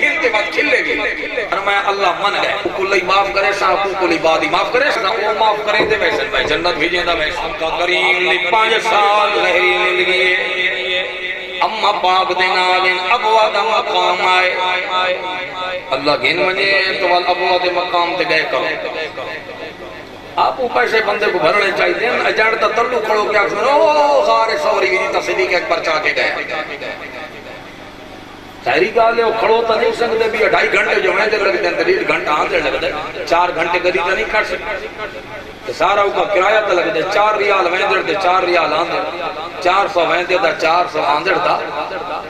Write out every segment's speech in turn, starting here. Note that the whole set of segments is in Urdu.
ہن کے بعد کھلے گی فرمایا اللہ من گئے کلی معاف کرے صاحب کلی بادی معاف کرے وہ معاف کرے دے ویسن بھائی جنت بھیجیں دا ویسن کا کریم لی 5 سال لہری زندگی اما پاک دینا آگین ابوا دا مقام آئے اللہ گھن مجھے تو وال ابوا دے مقام تے گئے کرو آپ پیسے بندے کو بھرنے چاہیے اجڑتا تلو کھڑو کیا سنو خارے سوری بھی تا صدیق اکبر چاہ کے گئے سہری گالے وہ کھڑو تا نہیں سکتے بھی 2.5 گھنٹے جو میں دے لگ دیں 1.5 گھنٹہ آتے لگ دیں 4 گھنٹے گری تا نہیں کھڑ سکتے سارا اوکا کرایہ تا لگ دیں 4 ریال ویندر دے 4 ریال آندر 400 ویندر دا 400 آندر دا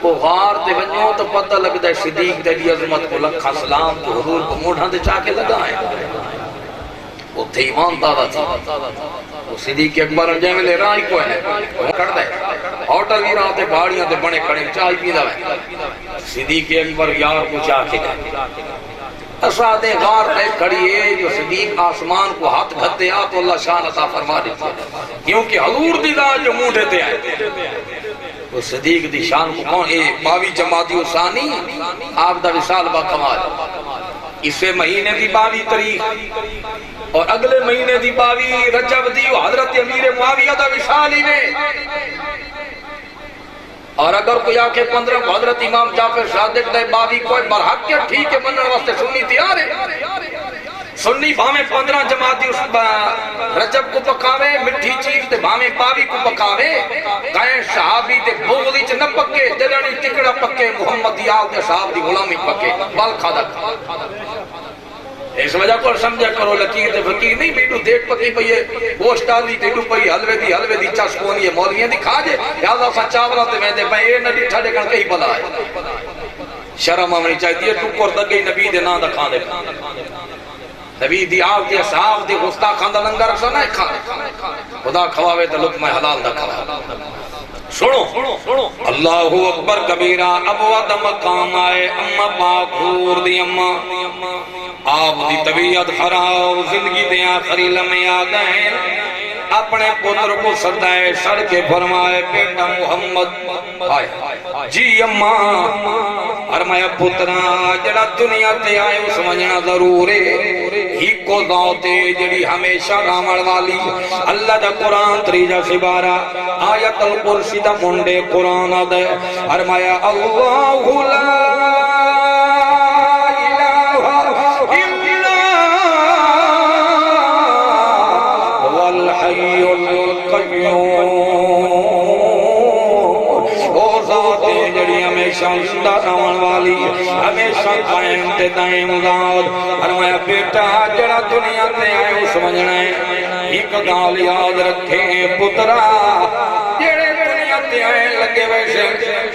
وہ غار تے ونیوں تو پتہ لگ دیں صدیق دے دی عظمت کو لکھا سلام تو حضور کو موڑھا دے چاہ کے لگائیں وہ تھے ایمان دادا تھا وہ صدیق اکبر انجائے میں لے رائی کو ہے وہ کر دے ہوٹل بھی رہا تے بھاڑیاں تے بنے کھڑے چاہی پیدا ہے صدیق اکبر یار کو چاہ کے گئے اساد غار پہ کھڑی ہے جو صدیق آسمان کو ہاتھ گھتے آ تو اللہ شان عطا فرما دیتا کیونکہ حضور دی دا جو مونڈے تے آئے وہ صدیق دی شان کو کون اے 22 جمادی ثانی آپ دا وصال با کمال اسے مہینے دی 22 تاریخ اور اگلے مہینے دی 22 رجب دی حضرت امیر معاویہ دا وصال ہی میں اور اگر کوئی آکے 15 کو حضرت امام جعفر صادق دے 22 کوئی برحق کے ٹھیک ہے منن واسطے سنی تیار ہے سنی بھامیں 15 جماعتی اس رجب کو پکاوے مٹھی چیز تے بھامیں 22 کو پکاوے کہیں صحابی تے بغلی چ نہ پکے دلانی ٹکڑا پکے محمد یال تے صاحب دی غلامی پکے بال کھادا اس وجہ کو سمجھا کرو لکیر تے فقیر نہیں بیٹو دیکھ پکی پئی ہے گوشت آلی تے ڈو پئی حلوے دی چس کونی ہے مولیاں دی کھا جے یادا سا چاولا تے میں دے پئی اے نبی ٹھڑے کن کئی بلا ہے شرم آمنی چاہتی ہے ٹکر دگئی نبی دے نا دا کھا دے نبی دی آو دی صحاب دی غستا کھاندہ لنگر رکھا نہ کھا خدا کھواوے تے لکمہ حلال دا کھوا سنو اللہ اکبر کبیرہ ابوا دا مقام آئے اما پاکور دی اما آپ دی طبیعت خراب زندگی دے آخری لمحے آ گئے اپنے پتر کو سردائے سڑ کے فرمائے بیٹا محمد آئے جی اماں فرمایا پترا جڑا دنیا تے آئے اس وجنا ضرور ہے ہی کو ذاتے جڑی ہمیشہ رامڑ والی اللہ دا قرآن تریجہ سبارہ آیت القرسی دا منڈے قرآن دے فرمایا اللہ لا ہمیشہ رہن والی ہمیشہ قائم تے دائم ذات فرمایا بیٹا جڑا دنیا تے آئے اس سمجھنا ہے ایک گال یاد رکھے پترا جڑے دنیا تے آئے لگے ویسے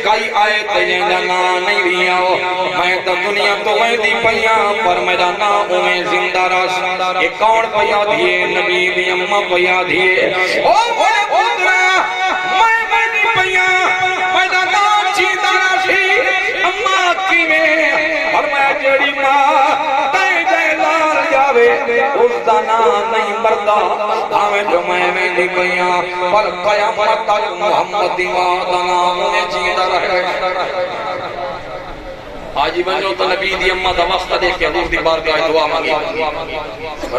کئی آئے تے جیندہ نا نہیں بھی آؤ میں تو دنیا تو میں دی پیا پر میرا نام میں زندہ رس ایک کون پیا دیئے نبی دی اممہ پیا دیئے او بڑے پترا میں دی پیا میرا نام جیندہ اممہ کی میں فرمایا جڑی ماں تائیں جائے لال جاوے اس دانا نہیں مردہ ہمیں جو میں دی گئیاں پر قیامت تک محمد دی ماں دانا انہیں جیدہ رہے آجی بنجو تو نبی دی اممہ دا وقت دے کے حضور دی بارگاہ دعا مانگی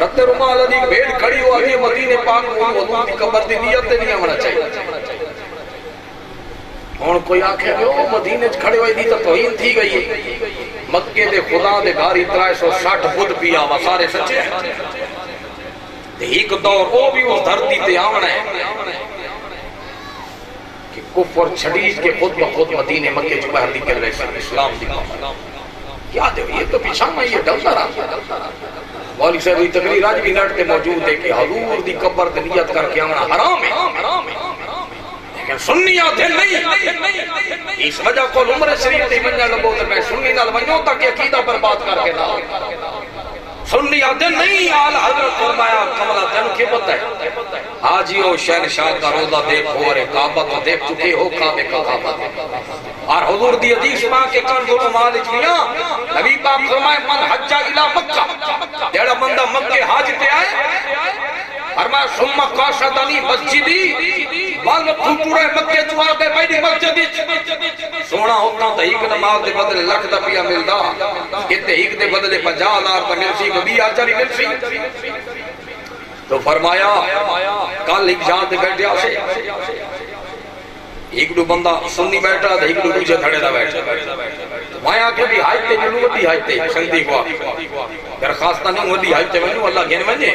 رت رمال دی بھیڑ کھڑی ہو آگی مدینہ پاک حضور دی قبر دی نیت نہیں ہونا چاہیے اور کوئی آنکھیں کہ وہ مدینہ کھڑے ہوئے دی تو توہین تھی گئی مکہ دے خدا دے گاری 360 خود پیا وہ سارے سچے ہیں ایک دور وہ بھی اس دھرتی تے آمنا ہے کہ کفر چھڑیج کے خود بخود مدینہ مکہ جو باہر نکل رہے ہیں اسلام دی کیا دے یہ تو پیچھان میں یہ ڈلتا رہا والی صاحب یہ تقریر آج بھی نٹ کے موجود ہے کہ حضور دی قبر تے نیت کر کے آمنا حرام ہے لیکن سنی آدھے نہیں اس وجہ کو عمر شریف تے منجا لگو تے میں سنی نال ونجو تک عقیدہ برباد کر کے نہ سنی آدھے نہیں آل حضرت فرمایا کملہ تین کی پتہ ہے حاجیو شہنشاہ کا روضہ دیکھ ہو اور کعبہ تو دیکھ چکے ہو کعبے کا کعبہ اور حضور دی حدیث پاک کے کنز و مالک میاں نبی پاک فرمائے من حجہ الہ مکہ جیڑا بندہ مکہ حاج تے آئے فرمایا ثم قاصدنی مسجدی بعد تو پورے مکے تو آ کے میری مسجد سونا ہوتا تو ایک نماز دے بدلے لکھ دا پیا ملدا کتے ایک دے بدلے 50,000 کا ملسی کبھی آچاری ملسی تو فرمایا کل ایک جان دے بیٹھے آسے ایک دو بندہ سنی بیٹھا تھا ایک دو دوسرے تھڑے دا بیٹھا میں آکے بھی ہائتے جنو ودی ہائتے سندی کو درخواستہ نہیں ودی ہائتے ونو اللہ گھن ونجے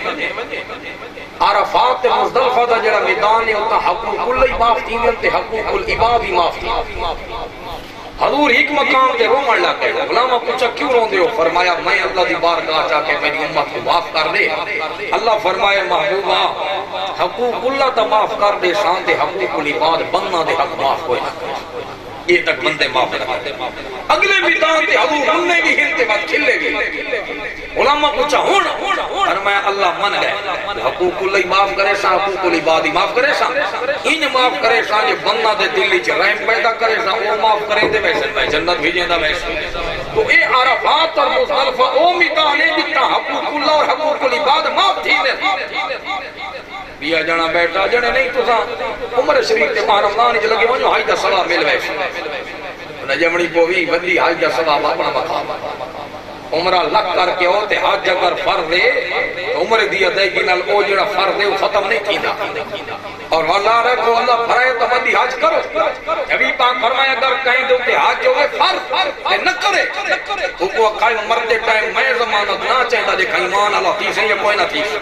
عرفات مزدلفہ دا جڑا میدان ہے ہوتا حقوق اللہ معاف تھی تے حقوق العباد ہی معاف تھی حضور ایک مقام دے رومن لگ گئے غلامہ پوچھا کیوں رون دے ہو فرمایا میں اللہ دی بارگاہ جا کے میری امت کو معاف کر دے اللہ فرمائے محبوبہ حقوق اللہ تا معاف کر دے شان دے حقوق العباد بننا دے حق معاف ہوئے یہ تک بندے معاف کرتے اگلے میدان تے حضور انہیں بھی ہنتے بعد کھلے گئے علماء پوچھا ہونا فرمایا اللہ من گئے حقوق اللہ معاف کرے سا حقوق العبادی معاف کرے سا ان معاف کرے سا جو بندہ دے دلی چ رحم پیدا کرے سا وہ معاف کرے دے ویسے میں جنت بھیجیں دا ویسے تو اے عرفات اور مزدلفہ او میدان ہے جتنا حقوق اللہ اور حقوق العباد معاف تھی دے بیا جانا بیٹھا جنے نہیں تو سا عمر شریف تے ماہ رمضان جو لگے ونجو حاج دا ثواب مل ویسے نجمڑی کو بھی بندی حاج دا ثواب اپنا مقام عمرہ لگ کر کے ہوتے حج اگر فرض دے عمر دیا دے گی نال او جڑا فرض دے وہ ختم نہیں کینا اور اللہ رکھو اللہ فرائے تو بندی حج کرو جبھی پاک فرمائے اگر کہیں دو کہ حج ہوئے فرض نہ کرے تو کو قائم مردے ٹائم میں ضمانت نہ چاہتا دیکھا ایمان اللہ تیسے یا کوئی نہ تیسے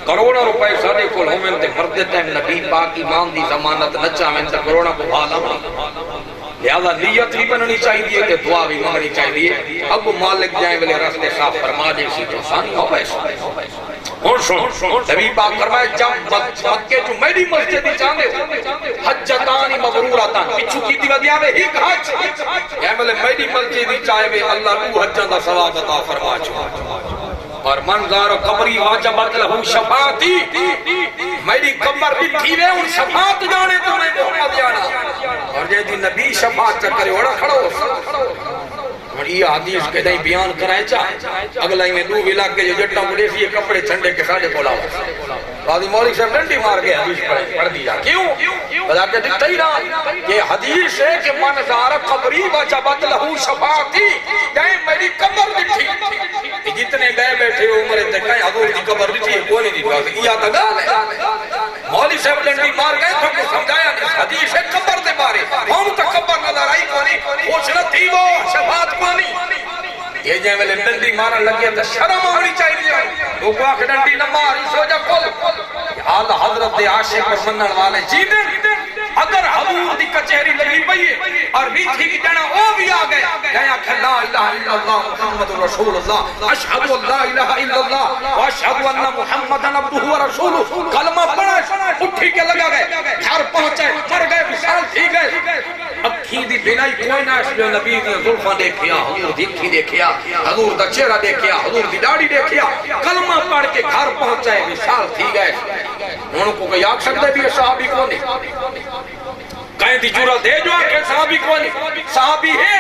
کروڑا روپے سارے کو ہمیں تے مردے ٹائم نبی پاک ایمان دی ضمانت نہ چاہیں تے کروڑا کو بھالا لہذا نیت بھی بننی چاہیے کہ دعا بھی مانگنی چاہیے اب مالک جائیں بلے رستے صاف فرما دے سی تو ثانی ہو بیسا اور سن نبی پاک فرمائے جب مکے جو میری مسجد ہی چاہنے حجتانی مبروراتان پچھو کی دیو دیا میں ایک حج یا بلے میری مسجد ہی چاہے اللہ تو حجن دا ثواب عطا فرما چاہے اور منظار و قبری واجبت لہو شفاعتی میری قبر بھی تھیوے ان شفاعت جانے تو میں محمد جانا اور جے دی نبی شفاعت چکرے وڑا کھڑو اور یہ حدیث کے دیں بیان کرائیں چاہے اگلا ہی میں دو علاق کے جو جٹا مڑے سی یہ کپڑے چھنڈے کے ساڑے کو لاؤ بعضی مولک صاحب ڈنڈی مار گئے حدیث پڑھ دی جا کیوں؟ بدا کہ دکھتا ہی رہا یہ حدیث ہے کہ منظار قبری وجبت لہو شفاعتی کہیں میری قبر دکھی جتنے گئے بیٹھے عمرے تے کہیں حضور دی قبر دکھی ہے کوئی نہیں دکھا یہ آتا گال ہے مولی صاحب ڈنڈی مار گئے تو کہ سمجھایا نہیں حدیث ہے قبر دے بارے ہم تک قبر نظر آئی کونی پوچھنا تھی وہ شفاعت کونی یہ جائے میں ڈنڈی مارا لگیا تو شرم آنی چاہیے لوگوں آکھ ڈنڈی نہ ماری سو جا کھول حال حضرت عاشق اور منن والے جیدیں اگر حضور دی کچہری لگی پئیے اور بیچ ہی جنا او بھی آ گئے کہا کہ لا الہ الا اللہ محمد رسول اللہ اشہد ان لا الہ الا اللہ واشہد ان محمد عبدہ ورسولہ کلمہ پڑھا اٹھی کے لگا گئے گھر پہنچے مر گئے وصال تھی گئے اکھی دی بینائی کوئی نہ اس جو نبی دی زلفاں دیکھیا حضور دی اکھی دیکھیا حضور دا چہرہ دیکھیا حضور دی داڑھی دیکھیا کلمہ پڑھ کے گھر پہنچے وصال تھی گئے انہوں کو کہ یاد سکتے بھی صحابی کو نہیں کہیں دی جرات ہے جو آکے صحابی کو نہیں صحابی ہے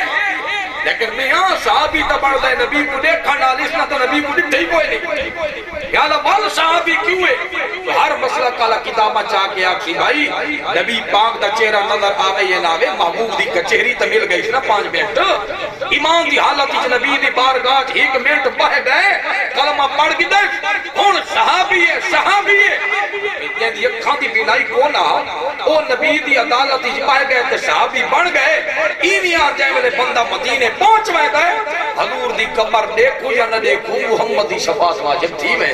لیکن میں ہاں صحابی تا بڑھ دے نبی کو دیکھا نالیس نہ تو نبی کو دیکھتے ہی کوئی نہیں یا اللہ بال صحابی کیوں ہے تو ہر مسئلہ کالا کتابہ چاہ کے آکسی بھائی نبی پاک دا چہرہ نظر آگئے یہ ناوے محبوب دی کچہری تا مل گئی نا 5 منٹ ایمان دی حالت اس نبی دی بارگاہ 1 منٹ بہ گئے کلمہ پڑھ گی دے کون صحابی ہے صحابی ہے یہ دی اکھاں دی بینائی کونا او نبی دی عدالت اس بہ گئے تے صحابی بڑھ گئے اینی آ جائے میرے بندہ مدینے پہنچ میں گئے حضور دی قبر دیکھو یا نہ دیکھو محمد دی شفاعت واجب تھی میں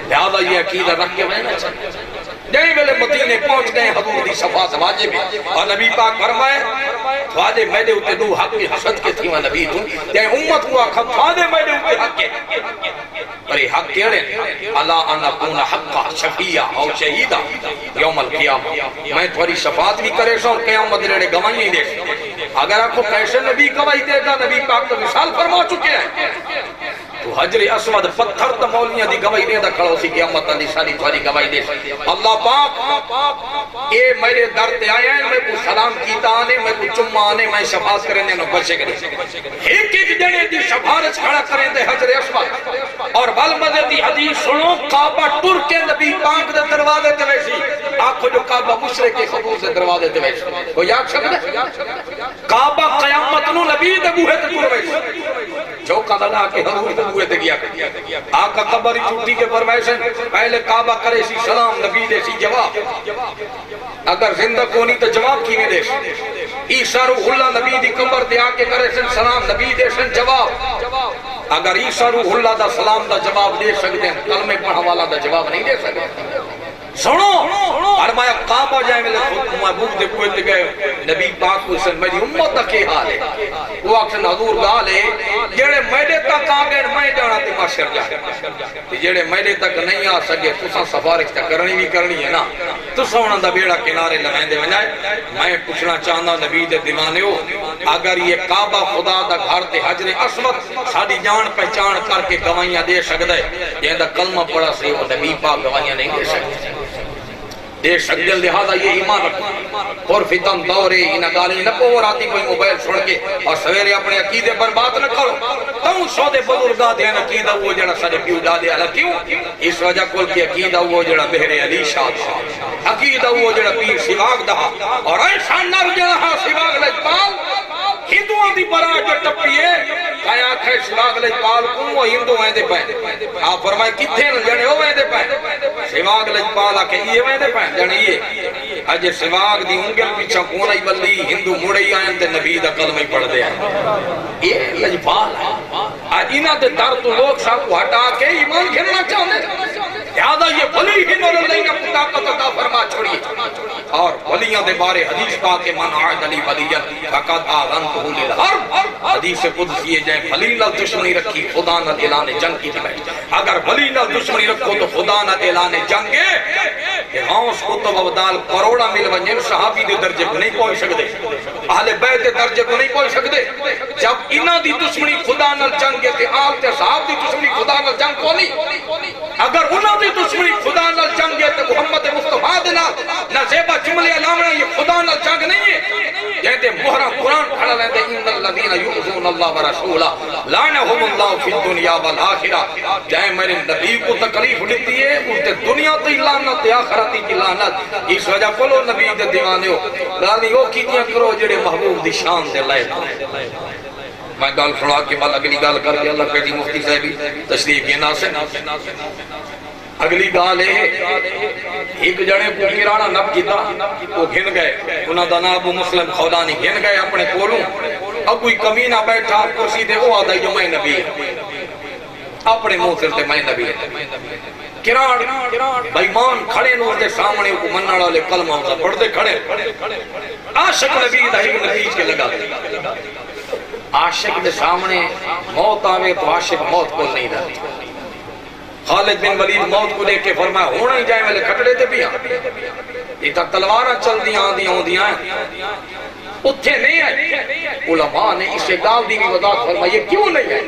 لہذا یہ عقیدہ رکھ کے میں نہ چاہتا جائیں میرے مدینے پہنچ گئے حضور دی شفاعت واجب ہے اور نبی پاک فرمائے تھوادے میرے اوتے دو حق کی حسد کے تھی میں نبی تو جائیں امت کو آکھا تھوادے میرے اوتے حق کے پر یہ حق کیڑے اللہ انا کون حقا شفیع او شہیدہ یوم القیامہ میں تھوڑی شفاعت بھی کرے سو قیامت لڑے گواہی نہیں دے اگر آپ کو کیسے نبی گواہی دے گا نبی پاک تو مثال فرما چکے ہیں تو حجر اسود پتھر تے مولیاں دی گواہی دیندا کھڑو سی قیامت دی ساری تھوڑی گواہی دے اللہ پاک اے میرے در تے آئے ہیں میں کو سلام کیتا آنے میں کو چمہ آنے میں شفاعت کرنے نو بچے کرے ایک ایک جنے دی شفاعت کھڑا کریں دے حجر اسود اور والمدے دی حدیث سنو کعبہ ٹر کے نبی پاک دے دروازے تے ویسی آنکھو جو کعبہ مشرق کے خبوز دے دروازے تے ویسی وہ یاد سکتے کعبہ قیامت نو نبی دے بوہے تے ٹر ویسی چوکا لگا کے حضور دے بوہے تے گیا آقا قبری چھوٹی کے فرمائشن پہلے کعبہ کرے سی سلام نبی دے سی جواب اگر زندہ کونی تو جواب کی میں دے عیسیٰ روح اللہ نبی دی قبر دے آکے کرے سن سلام نبی دے سن جواب اگر عیسیٰ روح اللہ دا سلام دا جواب دے سکتے ہیں کلمہ پڑھا والا دا جواب نہیں دے سکتے سنو فرمایا کعبہ جائے میں خود محبوب دے کوئے تے گئے نبی پاک کو سن میری امت دا کے حال ہے وہ اکسن حضور گالے جیڑے میرے تک آگئے میں جانا تے معاشر جائے جیڑے میرے تک نہیں آ سکے تساں سفارش تا کرنی بھی کرنی ہے نا تو سونا دا بیڑا کنارے لگائیں دے ونجائے میں پوچھنا چاہنا نبی دے دیوانے ہو اگر یہ کعبہ خدا دا گھر تے حجر اسود ساری جان پہچان کر کے گوائیاں دے سکتا ہے یہ دا کلمہ پڑا سے وہ نبی پاک گوائیاں نہیں دے سکتے دے سکتے لہذا یہ ایمان رکھو اور فتن دورے انہا گالی نہ کو راتی کوئی موبائل چھوڑ کے اور سویرے اپنے عقیدے پر بات نہ کرو تم سودے بزرگا دے عقیدہ وہ جڑا سارے پیو دا دے اللہ کیوں اس وجہ کل کی عقیدہ وہ جڑا بہر علی شاہ دا عقیدہ وہ جڑا پیر سواگ دا اور ایسا نر جڑا سواگ لجپال ہندوان دی برا جو ٹپیے کہا کھے سواگ لجپال کون وہ ہندو ہیں دے پائیں آپ فرمائے کتھے نہ جنے ہو ہیں دے پائیں سواگ لجپال آکے یہ ہیں دے پائیں جانیے اج سواگ دی انگل پیچھا کون آئی بلی ہندو موڑی آئیں تے نبی دا کلمہ پڑھ دے آئیں یہ لجپال ہے آج انہاں دے در تو لوگ صاحب کو ہٹا کے ایمان گھرنا چاہنے لہذا یہ ولی ہی نور اللہ نے طاقت عطا فرما چھوڑی اور ولیاں دے بارے حدیث پاک کے من عاد علی ولیت فقط آذنتہ للحرب حدیث قدسی ہے جائے ولی نال دشمنی رکھی خدا نال اعلان جنگ کی تھی اگر ولی نال دشمنی رکھو تو خدا نال اعلان جنگ ہے کہ غوث قطب ابدال کروڑا مل ونجن صحابی دے درجے کو نہیں پہنچ سکتے اہل بیت دے درجے کو نہیں پہنچ سکتے جب انہاں دی دشمنی خدا نال جنگ ہے تے آپ تے صحاب دی دشمنی خدا نال جنگ کو نہیں اگر انہاں دی دشمنی خدا نال جنگ ہے تے محمد مصطفیٰ دے نال نہ زیبا جملے علامہ یہ خدا نال جنگ نہیں ہے جہتے محرم قرآن کھڑا لیتے ان الذین یؤذون اللہ ورسولہ لعنہم اللہ فی الدنیا والآخرہ جائے میرے نبی کو تکلیف دیتی ہے اس تے دنیا تے لعنت آخرتی کی لعنت اس وجہ کلو نبی دے دیوانے ہو گالی ہو کیتیاں کرو جڑے محبوب دی شان دے لائے میں گال سنا کے بعد اگلی گال کر کے اللہ قیدی مفتی صاحبی تشریف یہ ناسے اگلی گال ہے ایک جڑے کو کرانا نب کیتا وہ گھن گئے انہاں دا نام ابو مسلم خولانی گھن گئے اپنے کولوں اب کوئی کمینہ بیٹھا کرسی دے وہ آدھائی جو میں نبی ہے اپنے منہ سے میں نبی ہے کراڑ بیمان کھڑے نور دے سامنے کو مننا والے کلمہ ہوتا پڑھتے کھڑے عاشق نبی دا ہی نتیج کے لگا عاشق دے سامنے موت آوے تو عاشق موت کو نہیں داتی خالد بن ولید موت کو دیکھ کے فرمایا ہونا ہی جائے میں کھٹڑے تے بھی یہ تک تلوارہ چل دیا ہوں دیا اتھے نہیں آئے علماء نے اسے گال دی بھی وضاحت فرمایا یہ کیوں نہیں ہے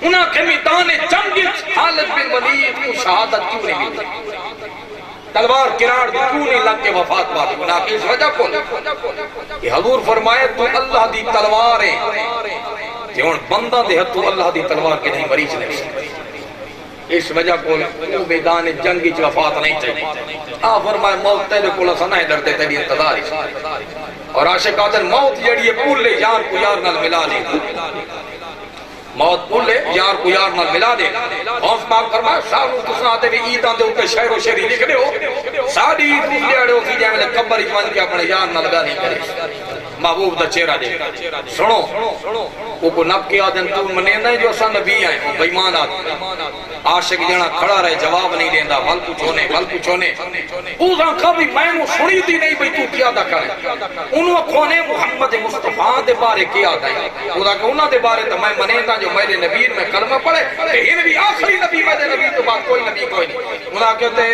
انہاں کے میدان جنگ خالد بن ولید کو شہادت کیوں نہیں ملی تلوار کراڑ دی کیوں نہیں لگ کے وفات پاتی انہاں کی اس وجہ کو کہ حضور فرمائے تو اللہ دی تلوار ہے کہ ان بندہ دے حد تو اللہ دی تلوار کے نہیں مریض نہیں سکتے اس وجہ کو میدان جنگی چ وفات نہیں چاہیے فرمائے موت تیرے کو لسنا ہے ڈرتے تیری انتظار اور عاشق قاتل موت جڑی ہے پول لے یار کو یار نال ملا دے موت پول لے یار کو یار نال ملا دے غوث پاک فرمایا شاہرو تساں تے بھی عیداں دے اوپر شعر و شعری لکھ دیو ساڈی عید پوچھڑے ہو کی جائے قبر وچ ون کے اپنے یار نال گل نہیں کرے محبوب دا چہرہ دے سنو وہ کو نب کے آدن تو منیندہ ہے جو اساں نبی آئے وہ بیمان آدن عاشق جنا کھڑا رہے جواب نہیں دیندہ ول پوچھونے اوزاں کبھی میں نے سنی دی نہیں بھئی تو کیا دا کرے انہوں کھونے محمد مصطفیٰ دے بارے کیا دا ہے اوزاں کہ انہوں دے بارے تو میں منیندہ جو میرے نبی میں کلمہ پڑھے کہ یہ نبی آخری نبی میرے نبی تو بات کوئی نبی کوئی نہیں انہوں کہتے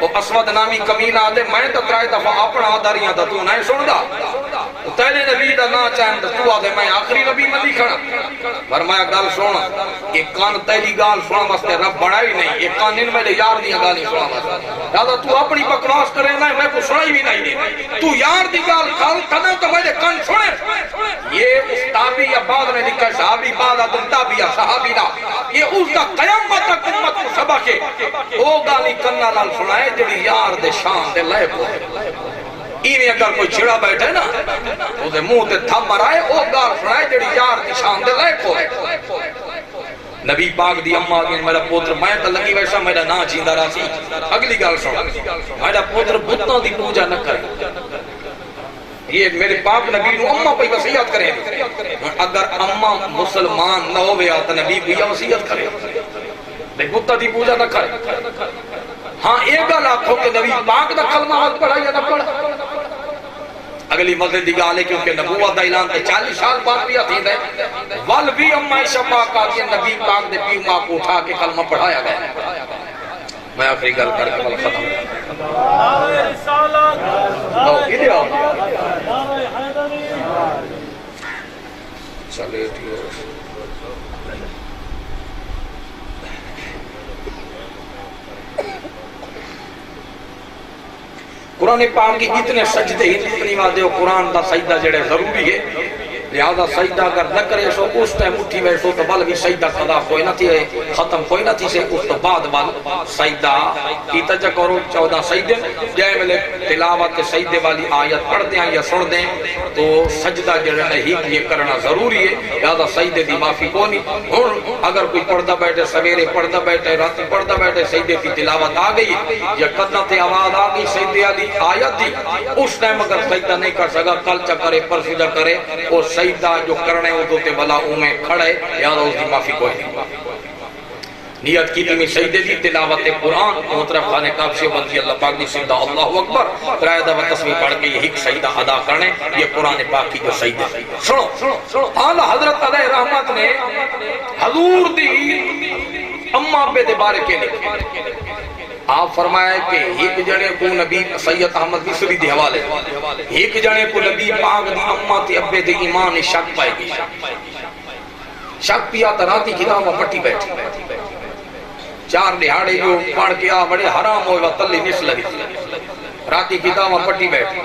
وہ اسود نامی کمینہ آدھے میں تو ترائے دفعہ اپنا آدھاریاں دا تو نہیں سن دا تیرے نبی دا نا چاہن تو آدھے میں آخری نبی ملی کھڑا فرمایا گل سونا ایک کان تیری گال سنا واسطے رب بڑھائی نہیں، ایک کان ان میرے یار دیا گالی سنا واسطے دادا تو اپنی بکواس کرے نا میں کو سنائی بھی نہیں، تو یار دی گال کھال کنا تو میرے کان سنے۔ یہ اس تابعی یا بعد میں لکھا صحابی بعد ادن تابعی یا صحابی نہ، یہ اس دا قیامت تک امت کو سبق ہے، وہ گالی کنا لال سنائے جڑی یار دے شان دے لائے کو ایویں اگر کوئی چھڑا بیٹھے نا وہ دے منہ تے تھم مرائے وہ گال سنائے جڑی یار دی شان دے لائے کو نبی پاک دی اماں دی میرا پوتر میں تو لگی ویسا میرا نا جیندہ رہا سی، اگلی گال سن میرا پوتر بتوں دی پوجا نہ کرے، یہ میرے پاک نبی نو اماں پہ وصیت کرے، اگر اماں مسلمان نہ ہوئے تو نبی بھی وصیت کرے بتوں دی پوجا نہ کرے۔ ہاں ایک گل آکھو کہ نبی پاک دا کلمہ حق پڑھا یا نہ پڑھا، اگلی مسجد دی گال ہے کیونکہ نبوت دا اعلان تے 40 سال بعد بھی آتی ہے ول بھی اما شفا کا کہ نبی پاک دے پیو ماں کو اٹھا کے کلمہ پڑھایا گیا۔ میں آخری گل کر کے بل ختم چلے قرآن پاک کی اتنے سجدے اتنی وعدے و قرآن دا سجدہ جڑے ضروری ہے، لہذا سجدہ اگر نہ کرے سو اس ٹائم اٹھی ویسو تو بل بھی سجدہ قضا کوئی نہ تھی ختم کوئی نہ تھی سے اس تو بعد بل سجدہ کیتا جا کرو 14 سجدے جائے ملے تلاوت سجدے والی آیت پڑھ دیں یا سن دیں تو سجدہ جڑا ہے ہی یہ کرنا ضروری ہے، لہذا سجدے دی معافی کو نہیں۔ اور اگر کوئی پڑھتا بیٹھے سویرے پڑھتا بیٹھے رات پڑھتا بیٹھے سجدے کی تلاوت آ گئی یا قدم تے آواز آ گئی سجدے والی آیت دی اس ٹائم اگر سجدہ نہیں کر سکا کل چا کرے پرسو جا کرے اور سجدہ جو کرنے ہو تو تے بلا اومیں کھڑے یاد اس دی معافی کوئی نہیں۔ نیت کی تیمی سجدے دی تلاوت قرآن دو طرف خانے کعبہ بندی اللہ پاک دی سجدہ اللہ اکبر ترائے دفعہ تسبیح پڑھ کے یہ ایک سجدہ ادا کرنے، یہ قرآن پاک کی جو سجدہ۔ سنو اعلیٰ حضرت علیہ رحمت نے حضور دی اماں پہ دے بارے کے لئے آپ فرمائے کہ ایک جنے کو نبی سید احمد مصری دی حوالے ایک جنے کو نبی پاک دی اماں تے ابے دے ایمان شک پائے گی، شک پیا تراتی کتابہ پٹی بیٹھی 4 دہاڑے جو پڑھ کے آ بڑے حرام ہوئے تلی نس لگی راتی کتابہ پٹی بیٹھی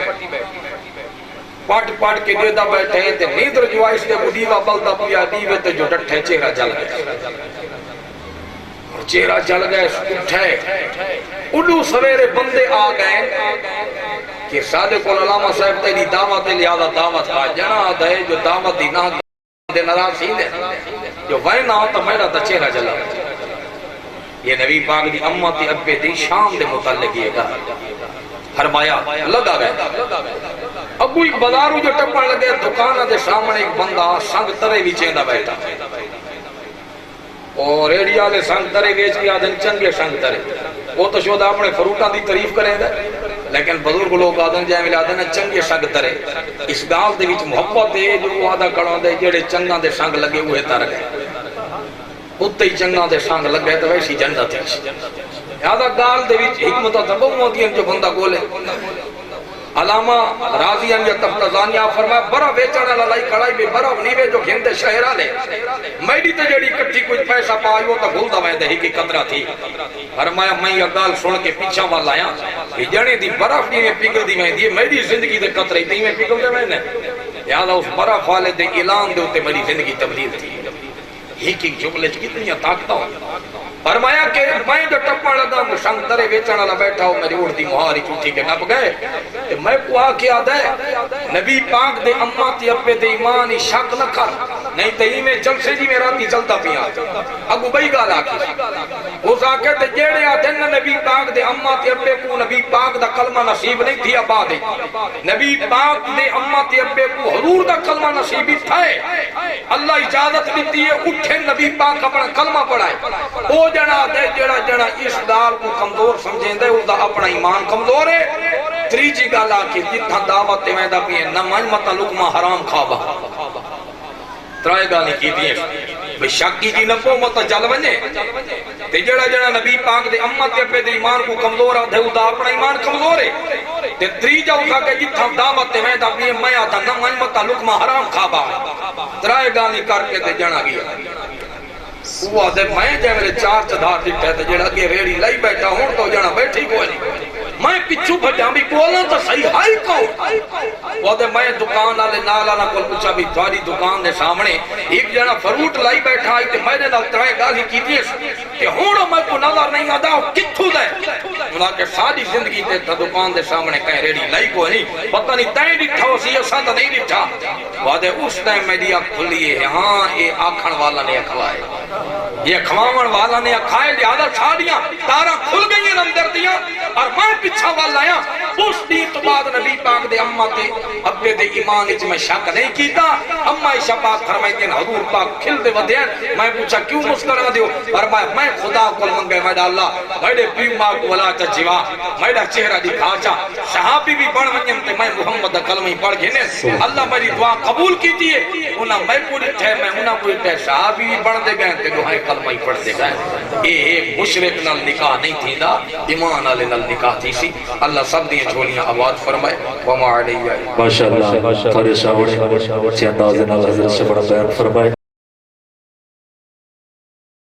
پٹ کے دیدہ بیٹھے تے نیدر جو آئیس دے دیوہ بلدہ پیا دیوے تے جو ڈٹھے چہرہ جل گئے چہرہ جل گئے اٹھے اڈو سویرے بندے آ گئے کہ صادق العلامہ صاحب تیری دعوت لہذا دعوت کا جنا دے جو دعوت دی نہ دے نراز ہی دے جو وے نہ ہوتا میرا تا چہرہ جلا۔ یہ نبی پاک دی امت ابے دی شام دے متعلق یہ گا فرمایا لگا گئے ابو ایک بازارو جو ٹپڑ لگے دکانہ دے سامنے ایک بندہ سنگ ترے بھی چیندہ بیٹھا اور ریڈیا دے سنگ ترے ویچ گیا دن چنگے سنگ ترے وہ تو شودا اپنے فروٹاں دی تعریف کریں دے لیکن بزرگ لوگ آدن جائے ملے آدن چنگے سنگ ترے اس گال دے وچ محبت دے جو آدھا کڑوں دے جڑے چنگاں دے سنگ لگے ہوئے تر گئے اتنے ہی چنگاں دے سنگ لگ گئے تو ویسی جنت ہے۔ آدھا گال دے وچ حکمت تبو موتی جو بندہ گولے علامہ راضیان یا تفتزانیہ فرمایا برا بیچانا لائی کڑائی بھی برا نیوے جو گھندے شہرہ لے میڈی تے جڑی کٹھی کچھ پیسہ پائی وہ تا گھولدہ میں دہی کی قطرہ تھی فرمایا میں یہ گال سن کے پیچھا والا آیا کہ جڑی دی برف نیوے پگل دی میں دی میڈی زندگی دے قطرے دی میں پگل دے میں نے یہاں اس برف والے دے اعلان دے ہوتے میری زندگی تبدیل تھی ایک جملے کتنی طاقتہ ہو فرمایا کہ میں جو ٹپڑ لگا وہ سنگ ترے بیچانا نہ بیٹھا ہو میری اڑ دی مہاری چوٹھی کے نپ گئے میں کو آکے آدھا ہے نبی پاک دے اماں تے ابے دے ایمانی شک نہ کر نہیں تے ہی میں جلسے جی میں راتی جلتا پیا اگو بھئی گال آکی اس آکے تے جیڑے آدھے نبی پاک دے اماں تے ابے کو نبی پاک دا کلمہ نصیب نہیں تھی ابا دے نبی پاک دے اماں تے ابے کو حضور دا کلمہ نصیبی تھائے اللہ اجازت دیتی ہے اٹھے نبی پاک اپنا کلمہ پڑھائے او جنا دے جڑا جنا اس گال کو کمزور سمجھیں دے اس دا اپنا ایمان کمزور ہے تریجی گال آکی جتنا دعوت میں دا بھی ہے نمان مطا لکمہ حرام خوابہ ترائے گالی کی دیئے بھئی شاکی جی نفو مطا جل بنے تے جڑا جڑا نبی پاک دے امت کے پہ دے ایمان کو کمزور ہے اس دا اپنا ایمان کمزور ہے تے تریجا اٹھا کے جتنا دعوت میں دا بھی ہے میں آتا نمان مطا لکمہ حرام خوابہ ترائے گالی کر کے تے جنا گیا وہ آدھے میں جائے میرے چار چدھار دکھتے تھے جڑا کہ ریڑی لائی بیٹھا ہوں تو جانا بیٹھی کوئی نہیں میں پچھو بھجا بھی بولا تو صحیح ہائی کہو وہ دے میں دکان آلے نالانا کل پوچھا بھی تھوڑی دکان دے سامنے ایک جنا فروٹ لائی بیٹھا آئی تے میں نے نال ترائے گالی کی دیس کہ ہونو میں کو نظر نہیں آدھا کتھو دے ملا کہ ساری زندگی تے تھا دکان دے سامنے کہیں ریڑی لائی کو نہیں پتہ نہیں تائیں ڈٹھا ہو سی اساں تو نہیں ڈٹھا وہ دے اس ٹائم میں دیا کھلی ہے ہاں یہ آکھن والا نے اکھوائے یہ کھواون والا نے اکھائے لہذا چھاڑیاں تارا کھل گئی ہیں اندر دیاں اور میں پچھا والا آیا اس دین تو بعد نبی پاک دے اممہ تے ابے دے ایمان اچ میں شک نہیں کیتا اممہ عائشہ پاک فرمائیں کہ حضور پاک کھل دے ودین میں پوچھا کیوں مسکرا دیو فرمایا میں خدا کو منگے میڈا اللہ میڈے پیو ماں کو ولا چا جیوا میڈا چہرہ دکھا چا صحابی بھی بڑھ ونجم تے میں محمد کلمہ پڑھ گھنے اللہ میری دعا قبول کیتی ہے انہاں میں پوری ٹھے میں انہاں پوری ٹھے صحابی بھی بڑھ دے گئے تے دعائیں کلمہ پڑھ دے گئے اے مشرک نال نکاح نہیں تھی دا ایمان والے نال نکاح تھی سی اللہ سب دیئے جھولیاں آواز فرمائے وما علیہ ماشاءاللہ فارغ شاوڑے چی انداز نال حضرت سے بڑا بیان فرمائے